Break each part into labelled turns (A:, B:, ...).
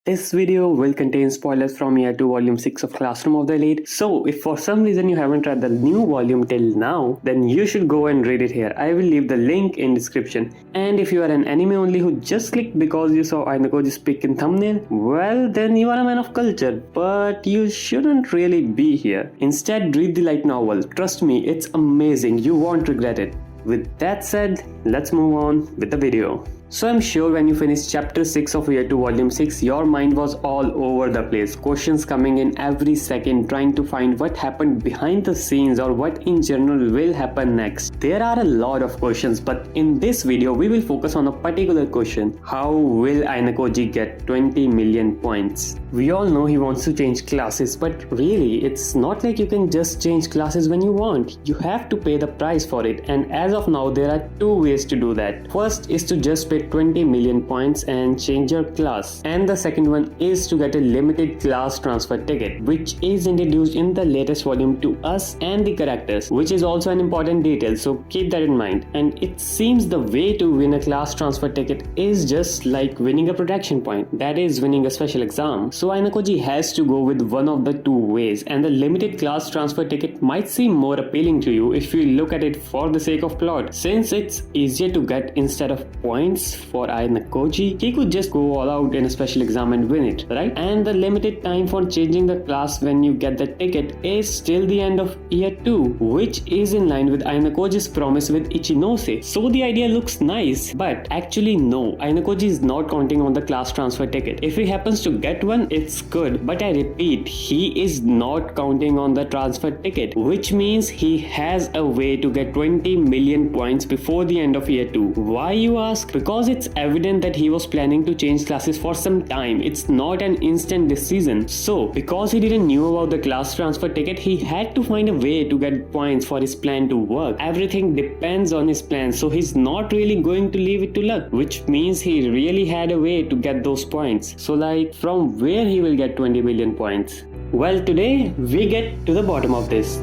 A: This video will contain spoilers from Year 2 Volume 6 of Classroom of the Elite. So, if for some reason you haven't read the new volume till now, then you should go and read it here. I will leave the link in description. And if you are an anime only who just clicked because you saw Ayanokoji's pic in thumbnail, well then you are a man of culture, but you shouldn't really be here. Instead, read the light novel. Trust me, it's amazing. You won't regret it. With that said, let's move on with the video. So I'm sure when you finished chapter 6 of Year 2 volume 6, your mind was all over the place. Questions coming in every second, trying to find what happened behind the scenes or what in general will happen next. There are a lot of questions, but in this video we will focus on a particular question. How will Ayanokoji get 20 million points? We all know he wants to change classes, but really it's not like you can just change classes when you want. You have to pay the price for it, and as of now there are two ways to do that. First is to just pay 20 million points and change your class, and the second one is to get a limited class transfer ticket, which is introduced in the latest volume to us and the characters, which is also an important detail, so keep that in mind. And it seems the way to win a class transfer ticket is just like winning a protection point, that is winning a special exam. So Ayanokoji has to go with one of the two ways, and the limited class transfer ticket might seem more appealing to you if you look at it for the sake of plot, since it's easier to get. Instead of points for Ayanokoji, he could just go all out in a special exam and win it, right? And the limited time for changing the class when you get the ticket is still the end of year 2, which is in line with Ayanokoji's promise with Ichinose. So the idea looks nice, but actually no, Ayanokoji is not counting on the class transfer ticket. If he happens to get one, it's good, but I repeat, he is not counting on the transfer ticket, which means he has a way to get 20 million points before the end of year 2. Why, you ask? Because it's evident that he was planning to change classes for some time. It's not an instant decision. So, because he didn't know about the class transfer ticket, he had to find a way to get points for his plan to work. Everything depends on his plan, so he's not really going to leave it to luck, which means he really had a way to get those points. So like, from where he will get 20 million points? Well, today we get to the bottom of this.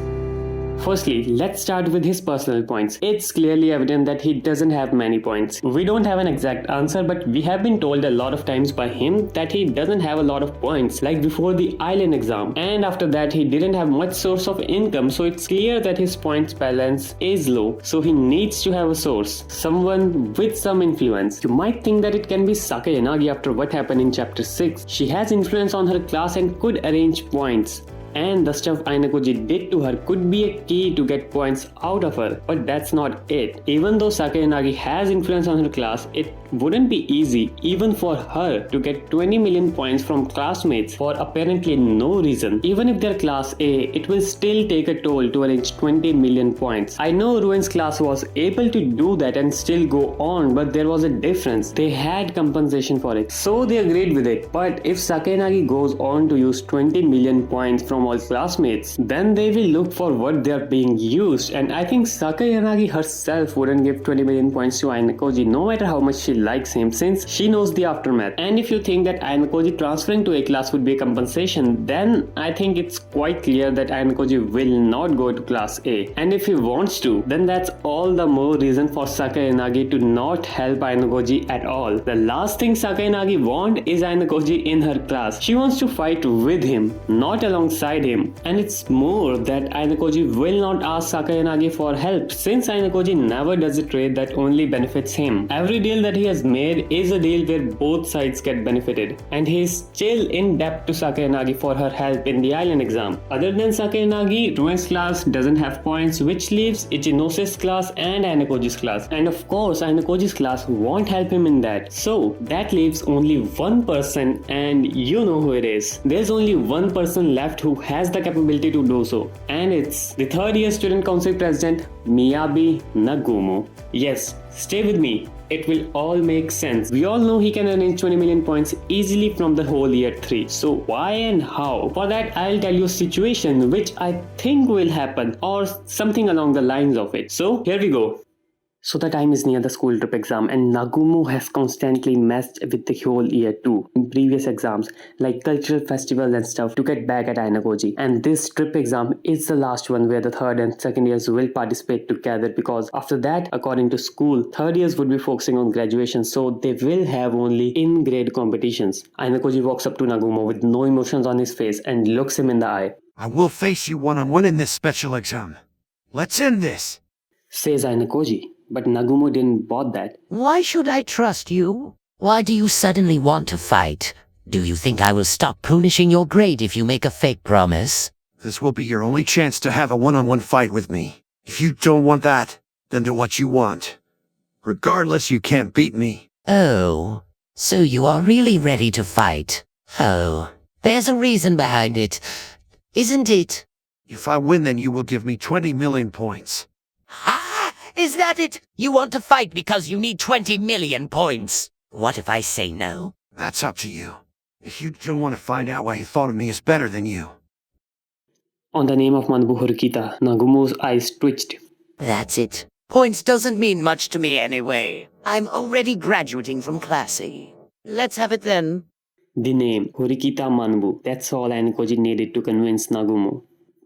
A: Firstly, let's start with his personal points. It's clearly evident that he doesn't have many points. We don't have an exact answer, but we have been told a lot of times by him that he doesn't have a lot of points, like before the island exam. And after that, he didn't have much source of income, so it's clear that his points balance is low. So he needs to have a source, someone with some influence. You might think that it can be Sakayanagi after what happened in chapter 6. She has influence on her class and could arrange points. And the stuff Ayanokoji did to her could be a key to get points out of her, but that's not it. Even though Sakayanagi has influence on her class, it wouldn't be easy even for her to get 20 million points from classmates for apparently no reason. Even if they're class A, it will still take a toll to arrange 20 million points. I know Ruin's class was able to do that and still go on, but there was a difference. They had compensation for it, so they agreed with it. But if Sakayanagi goes on to use 20 million points from all classmates, then they will look for what they are being used, and I think Sakayanagi herself wouldn't give 20 million points to Ayanokoji no matter how much she likes him, since she knows the aftermath. And if you think that Ayanokoji transferring to A class would be a compensation, then I think it's quite clear that Ayanokoji will not go to class A. And if he wants to, then that's all the more reason for Sakayanagi to not help Ayanokoji at all. The last thing Sakayanagi wants is Ayanokoji in her class. She wants to fight with him, not alongside him. And it's more that Ayanokoji will not ask Sakayanagi for help, since Ayanokoji never does a trade that only benefits him. Every deal that he has made is a deal where both sides get benefited, and he is still in debt to Sakayanagi for her help in the island exam. Other than Sakayanagi, Ruin's class doesn't have points, which leaves Ichinose's class and Ayanokoji's class. And of course, Ayanokoji's class won't help him in that. So that leaves only one person, and you know who it is. There's only one person left who has the capability to do so, and it's the third year student council president Miyabi Nagumo. Yes, stay with me, it will all make sense. We all know he can arrange 20 million points easily from the whole year 3. So why and how? For that, I'll tell you a situation which I think will happen, or something along the lines of it. So here we go. So the time is near the school trip exam, and Nagumo has constantly messed with the whole year too in previous exams like cultural festivals and stuff to get back at Ayanokoji. And this trip exam is the last one where the third and second years will participate together, because after that, according to school, third years would be focusing on graduation, so they will have only in-grade competitions. Ayanokoji walks up to Nagumo with no emotions on his face and looks him in the eye.
B: I will face you one-on-one in this special exam. Let's end this,
A: says Ayanokoji. But Nagumo didn't bought that.
C: Why should I trust you? Why do you suddenly want to fight? Do you think I will stop punishing your grade if you make a fake promise?
B: This will be your only chance to have a one-on-one fight with me. If you don't want that, then do what you want. Regardless, you can't beat me.
C: Oh, so you are really ready to fight. Oh, there's a reason behind it, isn't it?
B: If I win, then you will give me 20 million points.
C: Ha! Is that it? You want to fight because you need 20 million points. What if I say no?
B: That's up to you. If you don't want to find out why you thought of me as better than you.
A: On the name of Manabu Horikita, Nagumo's eyes twitched.
C: That's it. Points doesn't mean much to me anyway. I'm already graduating from Class A. Let's have it then.
A: The name, Horikita Manabu. That's all Ayanokoji needed to convince Nagumo.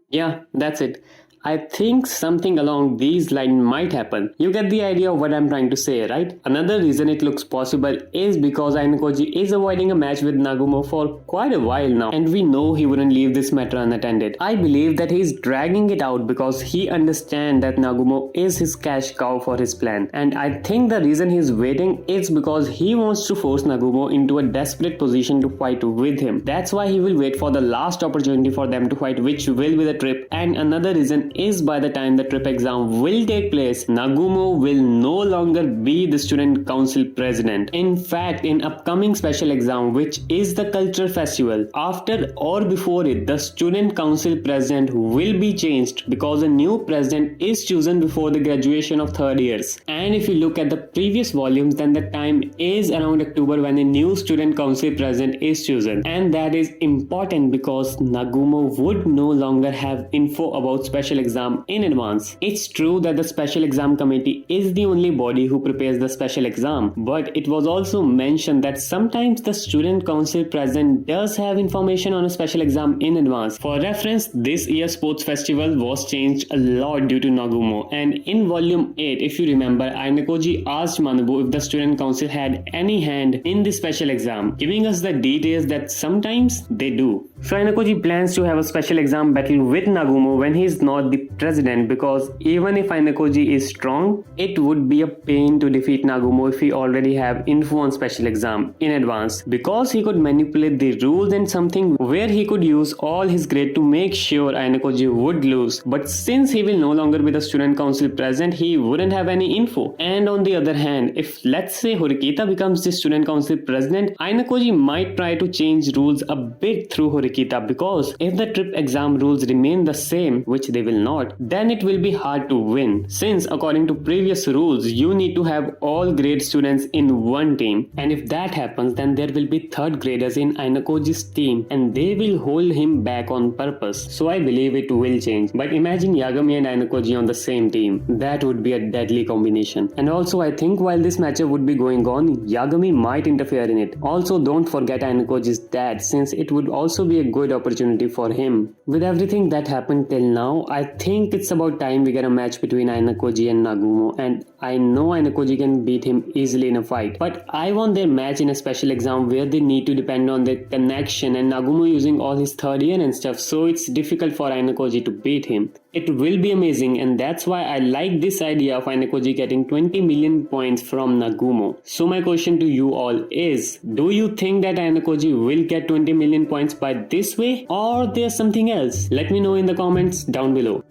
A: Yeah, that's it. I think something along these lines might happen. You get the idea of what I'm trying to say, right? Another reason it looks possible is because Ayanokoji is avoiding a match with Nagumo for quite a while now, and we know he wouldn't leave this matter unattended. I believe that he's dragging it out because he understands that Nagumo is his cash cow for his plan, and I think the reason he's waiting is because he wants to force Nagumo into a desperate position to fight with him. That's why he will wait for the last opportunity for them to fight, which will be the trip. And another reason is by the time the trip exam will take place, Nagumo will no longer be the student council president. In fact, in upcoming special exam, which is the cultural festival, after or before it, the student council president will be changed because a new president is chosen before the graduation of third years. And if you look at the previous volumes, then the time is around October when a new student council president is chosen. And that is important because Nagumo would no longer have info about special exam in advance. It's true that the special exam committee is the only body who prepares the special exam, but it was also mentioned that sometimes the student council president does have information on a special exam in advance. For reference, this year's sports festival was changed a lot due to Nagumo, and in volume 8, if you remember, Ayanokoji asked Manabu if the student council had any hand in the special exam, giving us the details that sometimes they do. So Ayanokoji plans to have a special exam battle with Nagumo when he is not the president, because even if Ayanokoji is strong, it would be a pain to defeat Nagumo if he already have info on special exam in advance, because he could manipulate the rules and something where he could use all his grade to make sure Ayanokoji would lose. But since he will no longer be the student council president, he wouldn't have any info. And on the other hand, if let's say Horikita becomes the student council president, Ayanokoji might try to change rules a bit through Horikita, because if the trip exam rules remain the same, which they will not, then it will be hard to win, since according to previous rules you need to have all grade students in one team, and if that happens then there will be third graders in Ayanokoji's team and they will hold him back on purpose. So I believe it will change. But imagine Yagami and Ayanokoji on the same team. That would be a deadly combination. And also I think while this matchup would be going on, Yagami might interfere in it. Also don't forget Ayanokoji's dad, since it would also be a good opportunity for him. With everything that happened till now, I think it's about time we get a match between Ayanokoji and Nagumo, and I know Ayanokoji can beat him easily in a fight, but I want their match in a special exam where they need to depend on their connection, and Nagumo using all his third year and stuff, so it's difficult for Ayanokoji to beat him. It will be amazing, and that's why I like this idea of Ayanokoji getting 20 million points from Nagumo. So my question to you all is, do you think that Ayanokoji will get 20 million points by this way, or there's something else? Let me know in the comments down below.